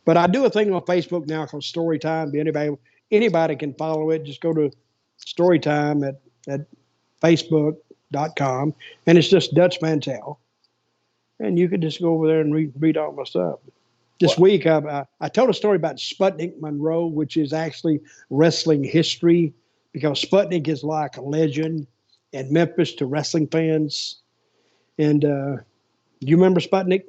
But I do a thing on Facebook now called Story Time. Anybody can follow it. Just go to Story Time at Facebook.com, and it's just Dutch Mantell. And you can just go over there and read all my stuff. This week, I told a story about Sputnik Monroe, which is actually wrestling history, because Sputnik is like a legend in Memphis to wrestling fans. And you remember Sputnik?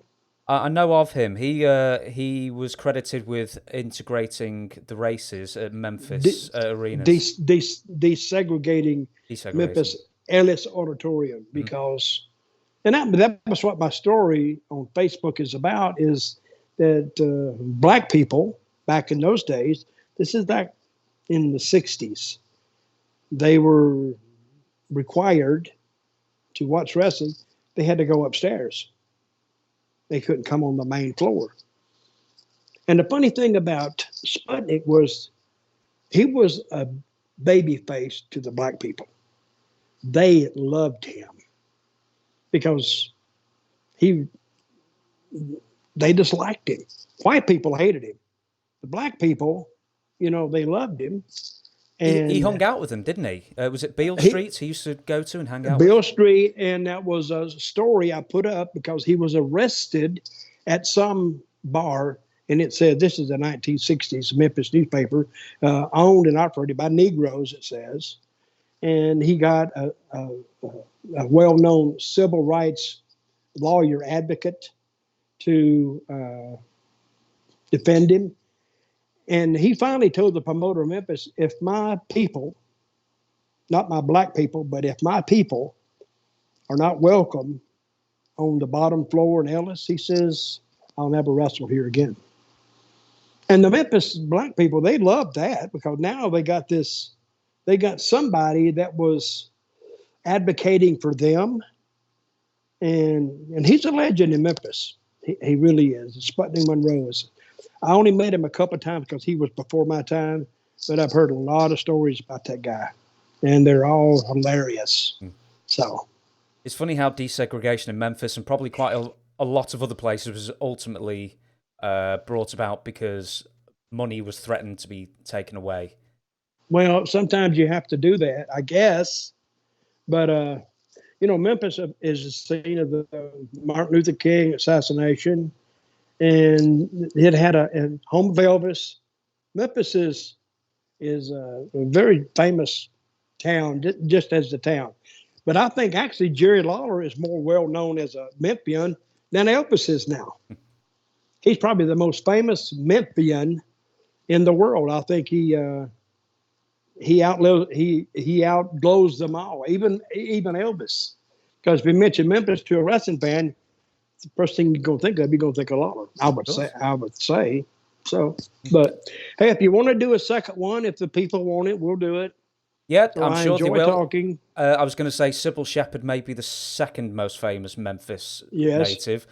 I know of him. He was credited with integrating the races at Memphis arenas. Desegregating Memphis Ellis Auditorium, because, and that was what my story on Facebook is about, is that black people back in those days, this is back in the 60s, they were required to watch wrestling. They had to go upstairs. They couldn't come on the main floor. And the funny thing about Sputnik was he was a baby face to the black people. They loved him because they disliked him. White people hated him. The black people, they loved him. And he hung out with them, didn't he? Was it Beale Street he used to go to and hang out Beale Street, and that was a story I put up because he was arrested at some bar, and it said, this is the 1960s Memphis newspaper, owned and operated by Negroes, it says. And he got a well-known civil rights lawyer advocate to defend him. And he finally told the promoter of Memphis, if my people, not my black people, but if my people are not welcome on the bottom floor in Ellis, he says, I'll never wrestle here again. And the Memphis black people, they loved that, because now they got somebody that was advocating for them. And he's a legend in Memphis. He really is. Sputnik Monroe is. I only met him a couple of times because he was before my time, but I've heard a lot of stories about that guy, and they're all hilarious. So it's funny how desegregation in Memphis and probably quite a lot of other places was ultimately brought about because money was threatened to be taken away. Well, sometimes you have to do that, I guess. But, Memphis is the scene of the Martin Luther King assassination. And it had a home of Elvis. Memphis is a very famous town, just as the town. But I think actually Jerry Lawler is more well known as a Memphian than Elvis is now. He's probably the most famous Memphian in the world. I think he outglows them all, even Elvis. Because if you mention Memphis to a wrestling fan, the first thing you're going to think of, you're going to think of Lawler. I would say. So, but hey, if you want to do a second one, if the people want it, we'll do it. Yeah, so I'm sure they will. Talking. I was going to say Sybil Shepherd may be the second most famous Memphis native.